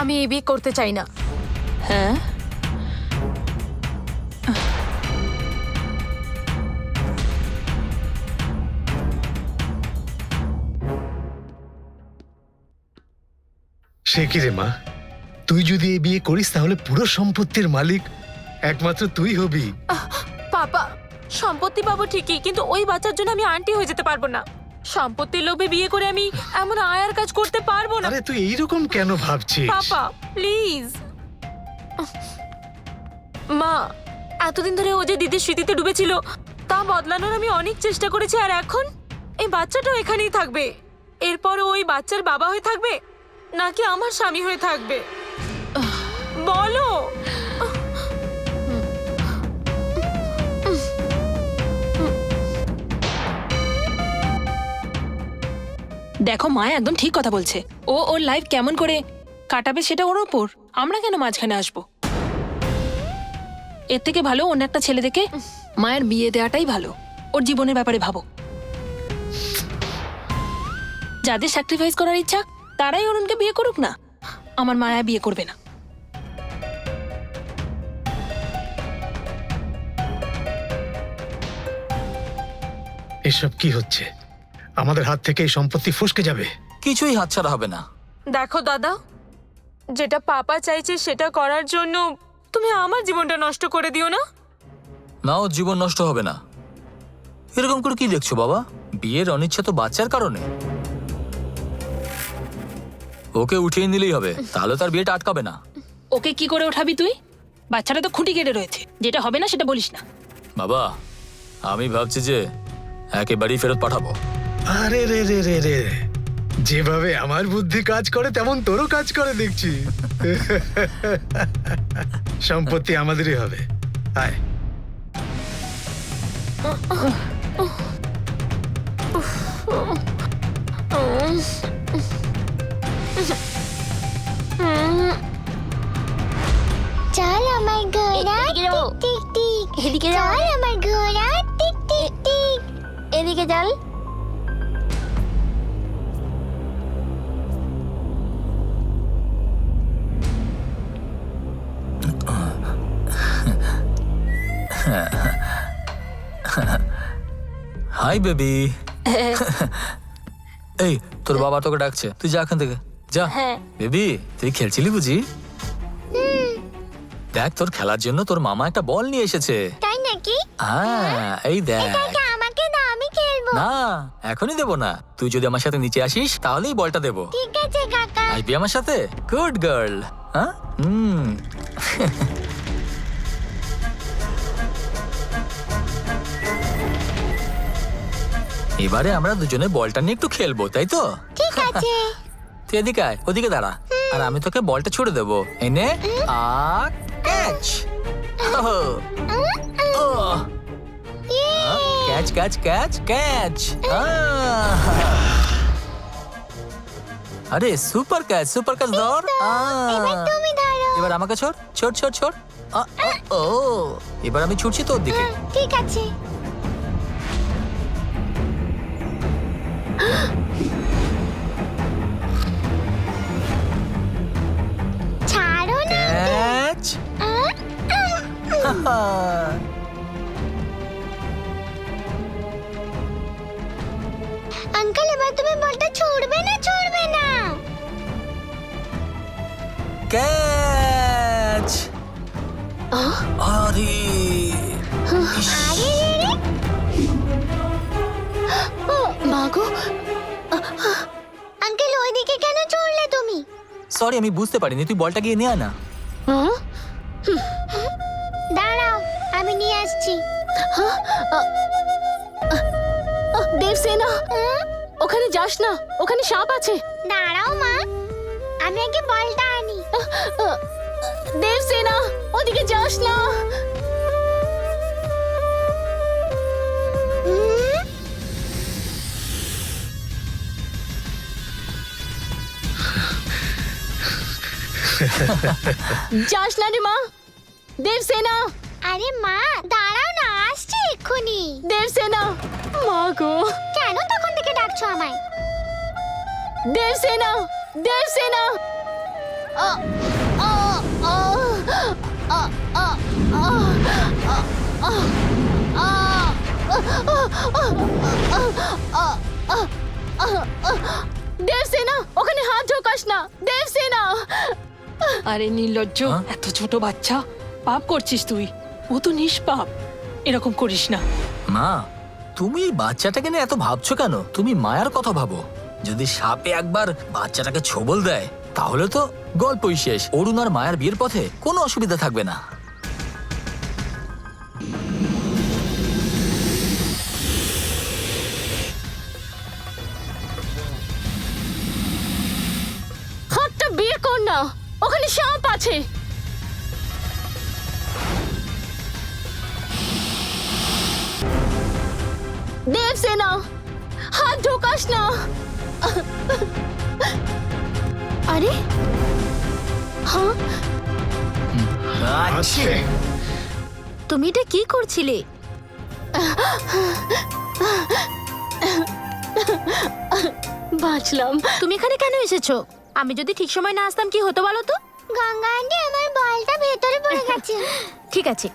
আমি এই বিয়ে করতে চাই না। হ্যাঁ, সে কি রে মা, তুই যদি এই বিয়ে করিস তাহলে পুরো সম্পত্তির মালিক একমাত্র তুই হবি। পাপা, সম্পত্তি পাবো ঠিকই, কিন্তু ওই বাচ্চার জন্য আমি আন্টি হয়ে যেতে পারবো না। সম্পত্তির লোভে বিয়ে করে আমি এমন আয়ার কাজ করতে পারবো না। আরে তুই এইরকম কেন ভাবছিস? Papa please. মা, এতদিন ধরে ও যে দিদির স্মৃতিতে ডুবেছিল তা বদলানোর আমি অনেক চেষ্টা করেছি, আর এখন এই বাচ্চাটাও এখানেই থাকবে। এরপর ওই বাচ্চার বাবা হয়ে থাকবে নাকি আমার স্বামী হয়ে থাকবে বলো? দেখো মা একদম ঠিক কথা বলছে। ও ওর লাইফ কেমন করে কাটাবে সেটা ওর ওপর, আমরা কেন মাঝখানে আসবো? এর থেকে ভালো অন্য একটা ছেলে দেখে মায়ের বিয়ে দেওয়াটাই ভালো। ওর জীবনের ব্যাপারে ভাবো। যাদের স্যাক্রিফাইস করার ইচ্ছা তারাই অরুণকে বিয়ে করুক না, আমার মায়া বিয়ে করবে না। এসব কি হচ্ছে? আমাদের হাত থেকে এই সম্পত্তি ফসকে যাবে। কিছুই হাতছাড়া হবে না। দেখো দাদা, যেটা পাপা চাইছে সেটা করার জন্য তুমি আমার জীবনটা নষ্ট করে দিও না। না, ওর জীবন নষ্ট হবে না। এরকম করে কি দেখছো বাবা? বিয়ের অনিচ্ছা তো বাচ্চার কারণে। ওকে উঠিয়ে নিলেই হবে, তাহলে তার বিয়েটা আটকাবে না। ওকে কি করে ওঠাবি তুই? বাচ্চাটা তো খুঁটি কেটে রয়েছে, যেটা হবে না সেটা বলিস না। বাবা, আমি ভাবছি যে একেবারেই ফেরত পাঠাবো। আরে রে রে রে রে, যেভাবে আমার বুদ্ধি কাজ করে তেমন তোরও কাজ করে দেখছি। সম্পত্তি আমাদেরই হবে। আয়। চল আমার ঘোড়া টিক টিক টিক, এদিকে চল আমার ঘোড়া টিক টিক টিক, এদিকে চল। Hi baby. এই, তোর বাবা তোকে ডাকছে, তুই যা এখান থেকে যা। বেবি, তুই খেলছিলি বুঝি? দেখ, তোর খেলার জন্য তোর মামা একটা বল নিয়ে এসেছে। তাই নাকি? হ্যাঁ, এই দেখ। এটা আমাকে দাও, আমি খেলবো। না, এখনই দেবো না। তুই যদি আমার সাথে নিচে আসিস তাহলেই বলটা দেবো। ঠিক আছে কাকা। আসবি আমার সাথে? Good girl. হ্যাঁ, এবারে আমরা দুজনে বলটা নিয়ে একটু খেলবো, তাই তো? ঠিক আছে। তুই এদিকে আয়, ওদিকে দাঁড়া, আর আমি তোকে বলটা ছুড়ে দেবো। এনে catch. Catch catch catch catch. আরে সুপার ক্যাচ, সুপার ক্যাচ ধর। এবার তুমি ধরো। এবার আমাকে ছোড় ছোড় ছোড় ছোড়। ও, এবার আমি ছুটছি তোর দিকে। ঠিক আছে। ছাড়ো না। ক্যাচ। আঙ্কেল, এবার তুমি বলটা ছুড়বে না, ছুড়বে না। ক্যাচ। আরে আরে রে রে। মাগো, আঙ্কেল, ওইদিকে কেন ছুড়লে তুমি? সরি, আমি বুঝতে পারিনি। তুই বলটা গিয়ে নিয়ে আয় না। দাঁড়াও, আমি নিয়ে আসছি। দেবসেনা, ওখানে যাস না, ওখানে সাপ আছে। দাঁড়াও মা, আমি আগে বলটা আনি। দেবসেনা, ওদিকে যাস না। যাস না রে মা। দেবসেনা, আরে মা দাঁড়াও না, আসছি এক্ষুনি। দেবসেনা, মা গো। কেন তখন থেকে ডাকছো আমায়? দেবসেনা, দেবসেনা। দেবসেনা, ওখানে হাত ঝোকাস না। দেবসেনা, আরে নির্লজ্জ, হ্যাঁ? এত ছোট বাচ্চা, পাপ করছিস তুই। ও তো নিষ্পাপ, এরকম করিস না। মা, তুমি এই বাচ্চাটাকে নিয়ে এত ভাবছো কেন? তুমি মায়ার কথা ভাবো। যদি সাপে একবার বাচ্চাটাকে ছোবল দেয় তাহলে তো গল্পই শেষ। অরুণ আর মায়ার বিয়ের পথে কোনো অসুবিধা থাকবে না। হাতটা বের কর না, ওখানে সাপ আছে। দেবসেনা, হাত ঢোকাস না। আরে হ্যাঁ, আছে তুমি এটা কি করছিলে? বাঁচলাম। তুমি এখানে কেন এসেছো? আমি যদি ঠিক সময় না আসতাম কি হতো বলো তো? গঙ্গা আন্টি, আমার বলটা ভেতরে পড়ে গেছে। ঠিক আছে,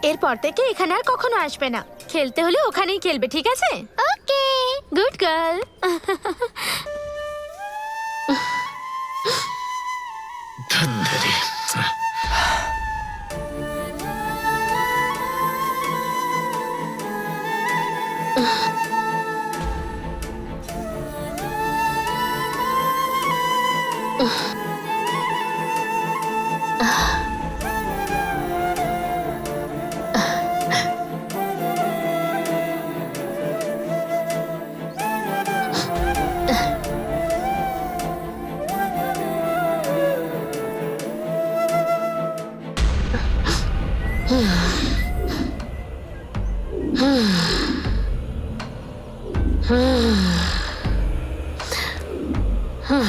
এরপর থেকে এখানে আর কখনো আসবে না। খেলতে হলে ওখানেই খেলবে, ঠিক আছে? ওকে। Good girl. ধন্যবাদ। হুম